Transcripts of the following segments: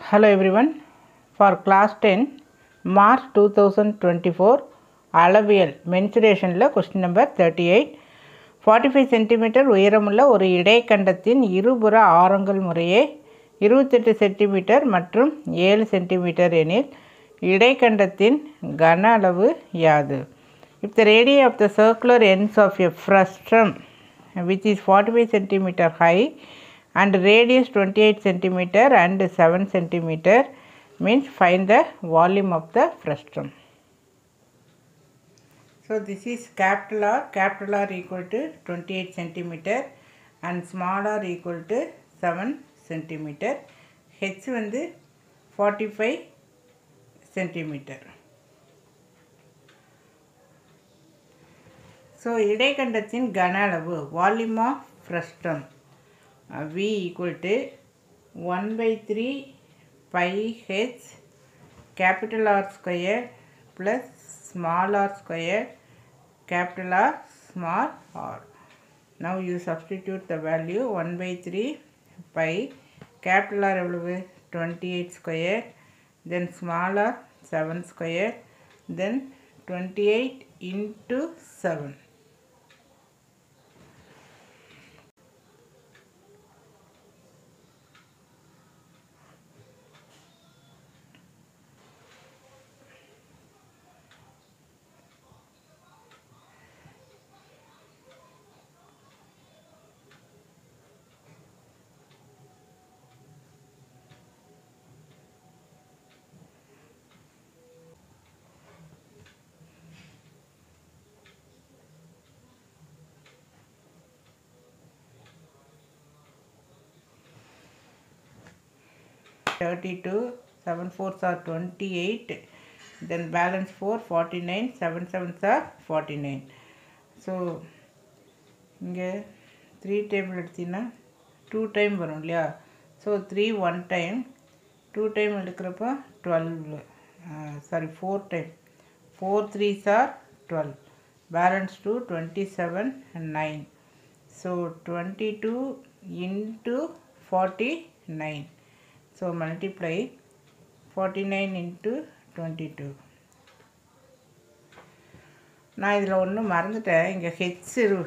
Hello everyone. For class 10 March 2024 அளவியல் மென்சுரேஷனில் question number 38 45 centimetre உயரமுள்ள ஒரு இடைக்கண்டத்தின் இருபுற ஆரங்கள் முறையே 28 சென்டிமீட்டர் மற்றும் 7 சென்டிமீட்டர் எனில் இடைக்கண்டத்தின் கன அளவு யாது? If the radii of the circular ends of a frustum which is 45 centimeter high and radius 28 centimeter and 7 centimeter means find the volume of the frustum. So this is capital R equal to 28 centimeter and small r equal to 7 centimeter. H வந்து 45 centimeter. So இடைக்கண்டத்தின் கன அளவு volume of frustum V equal to 1 by 3 pi h capital R square plus small r square capital R small r. Now you substitute the value 1 by 3 pi capital R எவ்வளவு 28 square then small r 7 square then 28 into 7. Thirty-two, 7 fours are 28, then balance 4, 49, 7 sevens are 49. So, இங்கே 3 table எடுத்தீங்கன்னா 2 time வரும் இல்லையா? So, 3 1 time, 2 time எடுக்கிறப்போ 12, sorry 4 time, 4 3s are 12, balance 2, 27 and 9. So, 22 into 49. So, multiply 49 into 22. நான் இதில் ஒன்று மறந்துட்டேன். இங்கே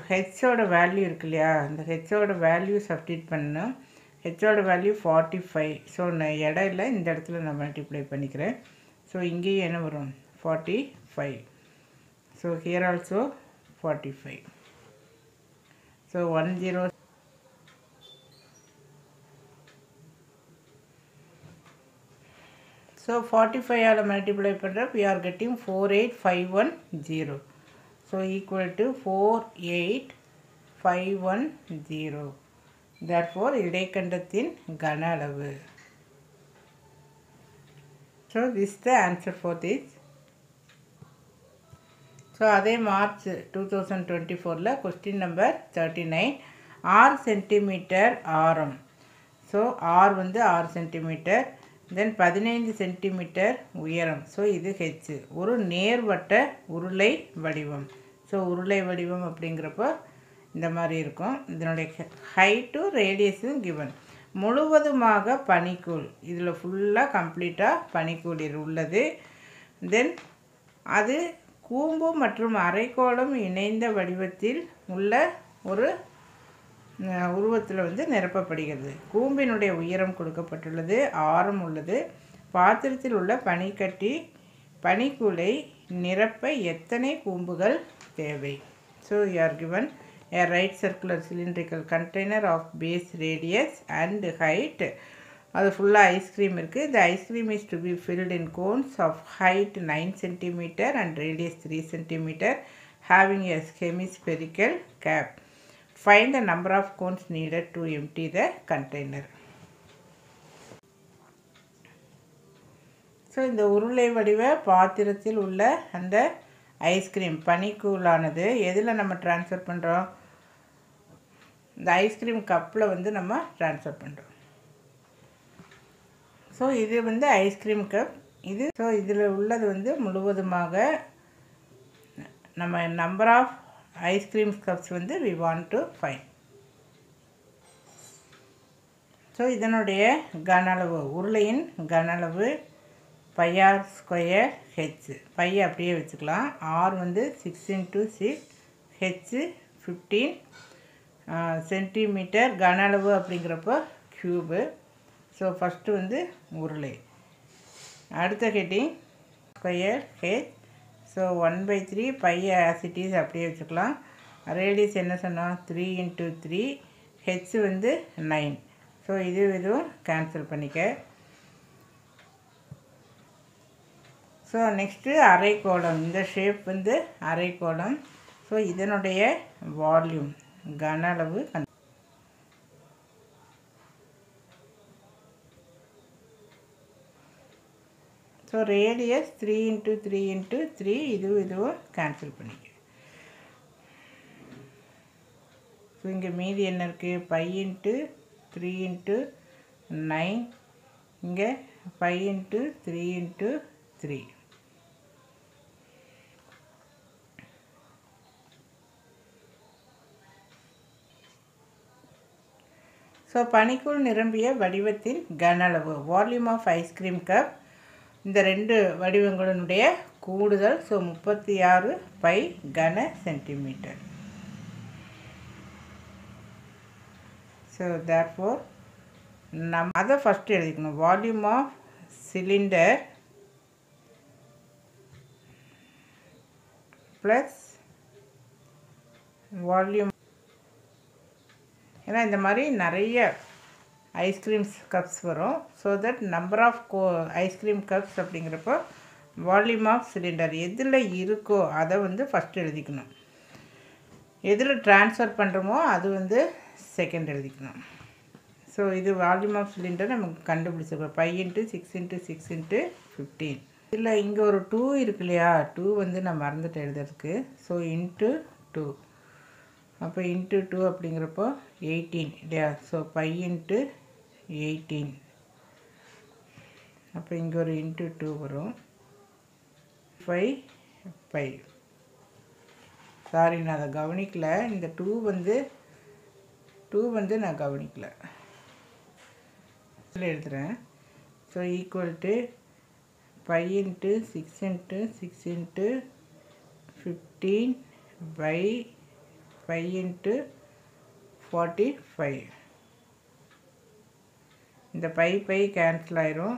ஹெச்சோட value இருக்கு இல்லையா, இந்த ஹெச்சோட வேல்யூ சப்ஸ்டிட் பண்ணணும். ஹெச்சோட வேல்யூ 45. ஸோ நான் இடம் இல்லை, இந்த இடத்துல நான் மல்டிப்ளை பண்ணிக்கிறேன். ஸோ இங்கேயும் என்ன வரும் 45. So here also 45. So 10. So 45 all multiply பண்ணுற we are getting 48510. So equal to 48510. Therefore இடைக்கண்டத்தின் கன அளவு. So this is the answer for this. So அதே மார்ச் 2024ல question number 39 6 சென்டிமீட்டர் ஆரம். So R வந்து 6 சென்டிமீட்டர் தென் 15 சென்டிமீட்டர் உயரம். ஸோ இது H. ஒரு நேர்வட்ட உருளை வடிவம். ஸோ உருளை வடிவம் அப்படிங்கிறப்போ இந்த மாதிரி இருக்கும். இதனுடைய ஹைட்டு ரேடியஸும் கிவன். முழுவதுமாக பனிக்கூழ். இதில் ஃபுல்லாக கம்ப்ளீட்டாக பனிக்கூழ் உள்ளது. தென் அது கூம்பு மற்றும் அரைக்கோளம் இணைந்த வடிவத்தில் உள்ள ஒரு உருவத்தில் வந்து நிரப்பப்படுகிறது. கூம்பினுடைய உயரம் கொடுக்கப்பட்டுள்ளது, ஆரம் உள்ளது. பாத்திரத்தில் உள்ள பனிக்கூளை நிரப்ப எத்தனை கூம்புகள் தேவை? So you are given a right circular cylindrical container of base radius and height. அது ஃபுல்லாக ஐஸ்கிரீம் இருக்குது. The ice cream is to be filled in cones of height 9 cm and radius 3 cm having a hemispherical cap. Find the number of cones needed to empty the container. So இந்த உருளை வடிவ பாத்திரத்தில் உள்ள அந்த ice cream பனிக்கூழானது எதில் நம்ம transfer பண்ணுறோம்? இந்த ஐஸ்கிரீம் கப்பில் வந்து நம்ம ட்ரான்ஸ்ஃபர் பண்ணுறோம். ஸோ இது வந்து ஐஸ்கிரீம் கப் இது. ஸோ இதில் உள்ளது வந்து முழுவதுமாக நம்ம number of ice cream cups வந்து we want to find. So இதனுடைய கன அளவு, உருளையின் கன அளவு πr ஸ்கொயர் ஹெச். பை அப்படியே வச்சுக்கலாம். ஆர் வந்து 6 × 6, ஹெச் 15 சென்டிமீட்டர் கன அளவு அப்படிங்கிறப்போ க்யூபு. ஸோ ஃபஸ்ட்டு வந்து உருளை. அடுத்த ஹெட்டிங் ஸ்கொயர் ஹெச். ஸோ 1/3 பை ஆசிட்டிஸ் அப்படியே வச்சுக்கலாம். ரேடியஸ் என்ன சொன்னோம்? 3 × 3, ஹெச் வந்து 9. ஸோ இதுவும் கேன்சல் பண்ணிக்க. ஸோ நெக்ஸ்ட்டு அரைக்கோளம். இந்த ஷேப் வந்து அரைக்கோளம். ஸோ இதனுடைய வால்யூம் கன அளவு ஸோ ரேடியஸ் 3 × 3 × 3, இதுவும் கேன்சல் பண்ணிக்க. ஸோ இங்கே மீதி என்ன இருக்குது? π × 3 × 9, இங்கே π × 3 × 3. ஸோ பனிக்குள் நிரம்பிய வடிவத்தின் கன அளவு, வால்யூம் ஆஃப் ஐஸ்கிரீம் கப். இந்த ரெண்டு வடிவங்களுடைய கூடுதல். ஸோ 36 π கன சென்டிமீட்டர். ஸோ தேர்ஃபோர் அதை ஃபஸ்ட்டு எழுதிக்கணும். Volume of cylinder plus volume. ஏன்னா இந்த மாதிரி நிறைய ஐஸ்கிரீம்ஸ் கப்ஸ் வரும். So that number of ice cream cups அப்படிங்கிறப்போ வால்யூம் ஆஃப் சிலிண்டர் எதில் இருக்கோ அதை வந்து ஃபஸ்ட்டு எழுதிக்கணும். எதில் ட்ரான்ஸ்ஃபர் பண்ணுறோமோ அது வந்து செகண்ட் எழுதிக்கணும். ஸோ இது வால்யூம் ஆஃப் சிலிண்டர் நமக்கு கண்டுபிடிச்சிருக்கோம். 5 × 6 × 6 × 15. இதில் இங்கே ஒரு 2 இருக்கு இல்லையா? 2 வந்து நான் மறந்துட்டு எழுதுறதுக்கு. ஸோ × 2. அப்போ × 2 அப்படிங்கிறப்போ 18 இல்லையா? ஸோ π × 18. அப்போ இங்கே ஒரு × 2 வரும். 5 π. சாரி, நான் அதை கவனிக்கல. இந்த 2 வந்து நான் கவனிக்கல. எழுதுகிறேன். So equal to π × 6 × 6 × 15 π × 45. இந்த π கேன்சல் ஆயிரும்.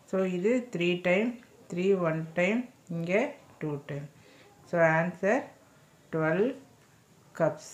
ஸோ இது 3 டைம், 3 1 டைம், இங்கே 2 டைம். So answer 12 cups.